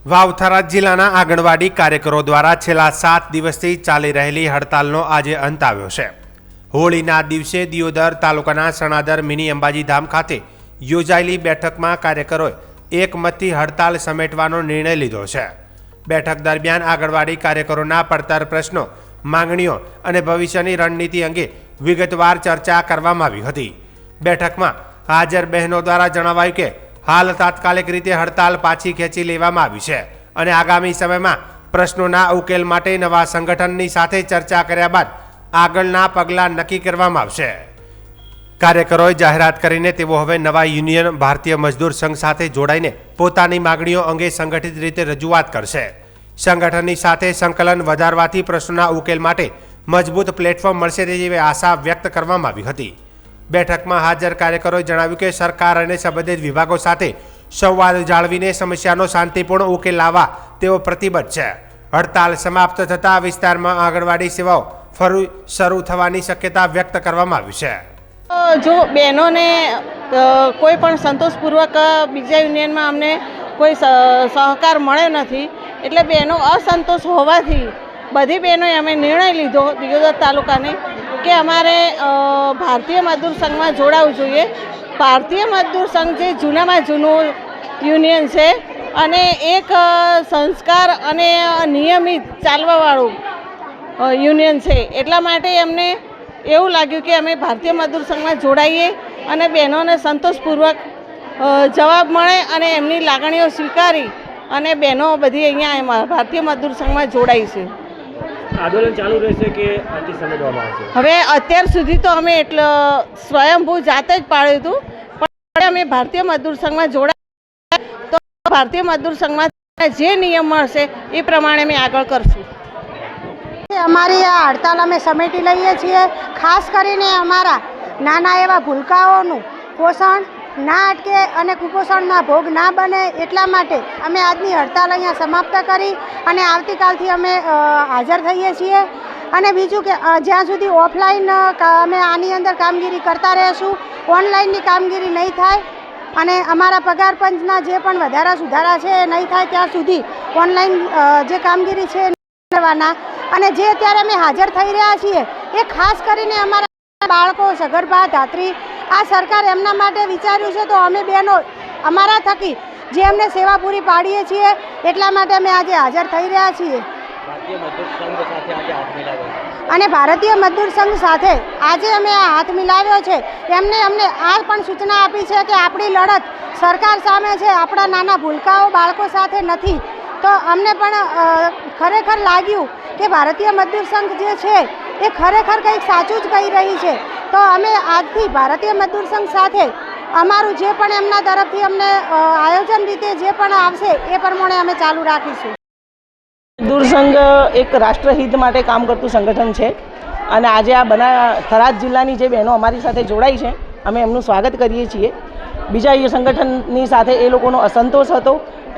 વાવ-થરાદ જિલ્લાના આંગણવાડી કાર્યકરો દ્વારા છેલ્લા 7 દિવસથી ચાલી રહેલી હડતાલનો આજે અંત આવ્યો છે। હોળીના દિવસે દિયોદર તાલુકાના સણાદર મિની અંબાજી ધામ ખાતે યોજાયેલી બેઠકમાં કાર્યકરોએ એકમતથી હડતાલ સમેટવાનો નિર્ણય લીધો છે। બેઠક દરમિયાન આંગણવાડી કાર્યકરોના પડતર પ્રશ્નો, માંગણીઓ અને ભવિષ્યની રણનીતિ અંગે વિગતવાર ચર્ચા કરવામાં આવી હતી। બેઠકમાં હાજર બહેનો દ્વારા જણાવાયું કે हाल तात्कालिक रीते हड़ताल पाछी खेंची लेवामां आवी छे अने आगामी समयमां प्रश्नोना उकेल माटे नवा संगठननी साथे चर्चा कर्या बाद आगळना पगला नक्की करवामां आवशे। कार्यकरोए जाहेरात करीने तेओ हवे नवा युनियन भारतीय मजदूर संघ साथे जोडाईने पोतानी मागणीओ अंगे संगठित रीते रजूआत करशे। संगठननी साथे संकलन वधारवाथी प्रश्नोना उकेल माटे मजबूत प्लेटफॉर्म मळशे तेवी आशा व्यक्त करवामां आवी हती। બેઠકમાં હાજર કાર્યકરોએ જણાવ્યું કે સરકાર અને સંબંધિત વિભાગો સાથે સંવાદ જાળવીને સમસ્યાનો શાંતિપૂર્ણ ઉકેલ લાવવા તેઓ પ્રતિબદ્ધ છે। હડતાલ સમાપ્ત થતાં વિસ્તારમાં આંગણવાડી સેવાઓ ફરી શરૂ થવાની શક્યતા વ્યક્ત કરવામાં આવી છે। જો બહેનોને કોઈ પણ સંતોષપૂર્વક બીજા યુનિયનમાં અમને કોઈ સહકાર મળ્યો નથી, એટલે બહેનો અસંતોષ હોવાથી બધી બહેનોએ અમે નિર્ણય લીધો દિયોદર તાલુકાને કે અમારે ભારતીય મજદૂર સંઘમાં જોડાવું જોઈએ। ભારતીય મજદૂર સંઘ જે જૂનામાં જૂનું યુનિયન છે અને એક સંસ્કાર અને નિયમિત ચાલવાવાળું યુનિયન છે, એટલા માટે અમને એવું લાગ્યું કે અમે ભારતીય મજદૂર સંઘમાં જોડાઈએ અને બહેનોને સંતોષપૂર્વક જવાબ મળે અને એમની લાગણીઓ સ્વીકારી અને બહેનો બધી અહીંયા ભારતીય મજદૂર સંઘમાં જોડાઈ છે। આંદોલન ચાલુ રહેશે કે અંતિમ સમેટવામાં આવશે? હવે અત્યાર સુધી તો અમે એટલે સ્વયંભૂ જાતે જ પાડ્યું હતું, પણ અમે ભારતીય મજદૂર સંઘમાં જોડાયા તો ભારતીય મજદૂર સંઘમાં જે નિયમ મળશે એ પ્રમાણે અમે આગળ કરશું। અમારી આ હડતાલ અમે સમેટી લઈએ છીએ। ખાસ કરીને અમારા નાના એવા ભૂલકાઓનું પોષણ ના અટકે અને કુપોષણના ભોગ ના બને એટલા માટે અમે આજની હડતાલ અહીંયા સમાપ્ત કરી અને આવતીકાલથી અમે હાજર થઈએ છીએ। અને બીજું કે જ્યાં સુધી ઓફલાઈન અમે આની અંદર કામગીરી કરતા રહેશું, ઓનલાઈનની કામગીરી નહીં થાય અને અમારા પગાર પંચના જે પણ વધારા સુધારા છે એ નહીં થાય ત્યાં સુધી ઓનલાઈન જે કામગીરી છે એ કરવાના। અને જે અત્યારે અમે હાજર થઈ રહ્યા છીએ એ ખાસ કરીને અમારા બાળકો, સગર્ભા, ધાત્રી, આ સરકાર એમના માટે વિચાર્યું છે, તો અમે બહેનો અમારા થકી જે અમને સેવા પૂરી પાડીએ છીએ એટલા માટે અમે આજે હાજર થઈ રહ્યા છીએ। અને ભારતીય મજદૂર સંઘ સાથે આજે અમે આ હાથ મિલાવ્યો છે। એમને અમને આ પણ સૂચના આપી છે કે આપણી લડત સરકાર સામે છે, આપણા નાના ભૂલકાઓ, બાળકો સાથે નથી। તો અમને પણ ખરેખર લાગ્યું કે ભારતીય મજદૂર સંઘ જે છે એ ખરેખર કંઈક સાચું જ કહી રહી છે। તો અમે આજથી ભારતીય મજદૂર સંઘ સાથે અમારું જે પણ એમના તરફથી અમને આયોજન રીતે જે પણ આવશે એ પ્રમાણે અમે ચાલુ રાખીશું। મજદૂર સંઘ એક રાષ્ટ્રહિત માટે કામ કરતું સંગઠન છે અને આજે આ થરાદ જિલ્લાની જે બહેનો અમારી સાથે જોડાઈ છે અમે એમનું સ્વાગત કરીએ છીએ। બીજા એ સંગઠનની સાથે એ લોકોનો અસંતોષ હતો,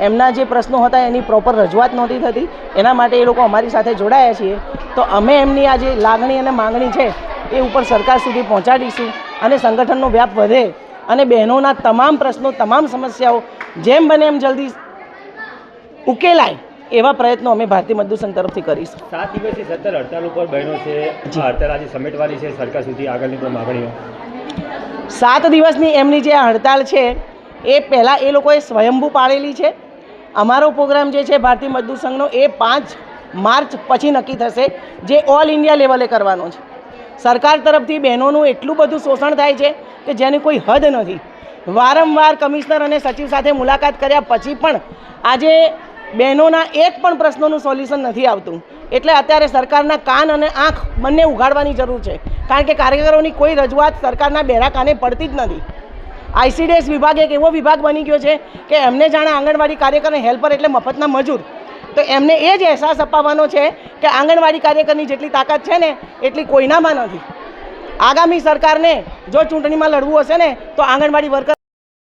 એમના જે પ્રશ્નો હતા એની પ્રોપર રજૂઆત નહોતી થતી, એના માટે એ લોકો અમારી સાથે જોડાયા છીએ। તો અમે એમની આ જે લાગણી અને માંગણી છે એ ઉપર સરકાર સુધી પહોંચાડીશું અને સંગઠનનો વ્યાપ વધે અને બહેનોના તમામ પ્રશ્નો, તમામ સમસ્યાઓ જેમ બને એમ જલ્દી ઉકેલાય એવા પ્રયત્નો અમે ભારતીય મજદૂર સંઘ તરફથી કરીશું। 7 દિવસથી સતત હડતાલ ઉપર બહેનો છે, હડતાલ આજે સમેટવાની છે સરકાર સુધી, આગળની કોઈ માગણીઓ? 7 દિવસની એમની જે હડતાલ છે એ પહેલાં એ લોકોએ સ્વયંભૂ પાડેલી છે। અમારો પ્રોગ્રામ જે છે ભારતીય મજદૂર સંઘનો એ 5 માર્ચ પછી નક્કી થશે, જે ઓલ ઇન્ડિયા લેવલે કરવાનો છે। સરકાર તરફથી બહેનોનું એટલું બધું શોષણ થાય છે કે જેની કોઈ હદ નથી। વારંવાર કમિશનર અને સચિવ સાથે મુલાકાત કર્યા પછી પણ આજે બહેનોના એક પણ પ્રશ્નોનું સોલ્યુશન નથી આવતું। એટલે અત્યારે સરકારના કાન અને આંખ બંને ઉઘાડવાની જરૂર છે, કારણ કે કાર્યકરોની કોઈ રજૂઆત સરકારના બેરા કાને પડતી જ નથી। ICDS વિભાગ એક એવો વિભાગ બની ગયો છે કે એમને જાણે આંગણવાડી કાર્યકર અને હેલ્પર એટલે મફતના મજૂર। તો એમને એ જ અહેસાસ અપાવવાનો છે કે આંગણવાડી કાર્યકરની જેટલી તાકાત છે ને એટલી કોઈનામાં નથી। આગામી સરકારને જો ચૂંટણીમાં લડવું હશે ને તો આંગણવાડી વર્કર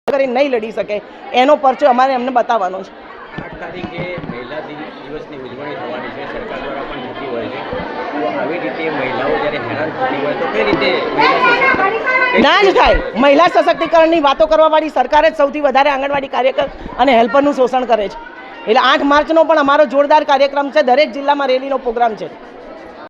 કરીને નહીં લડી શકે, એનો પરચો અમારે એમને બતાવવાનો છે। 8 તારીખે મહિલા દિવસની ઉજવણી થવાની છે, સરકાર દ્વારા પણ થતી હોય છે, તો આવી રીતે મહિલાઓ જ્યારે હેરાન થતી હોય તો કઈ રીતે ના જ થાય? મહિલા સશક્તિકરણની વાતો કરવાવાળી સરકાર જ સૌથી વધારે આંગણવાડી કાર્યકર અને હેલ્પરનું શોષણ કરે છે। એટલે 8 માર્ચનો પણ અમારો જોરદાર કાર્યક્રમ છે. દરેક જિલ્લામાં રેલીનો પ્રોગ્રામ છે.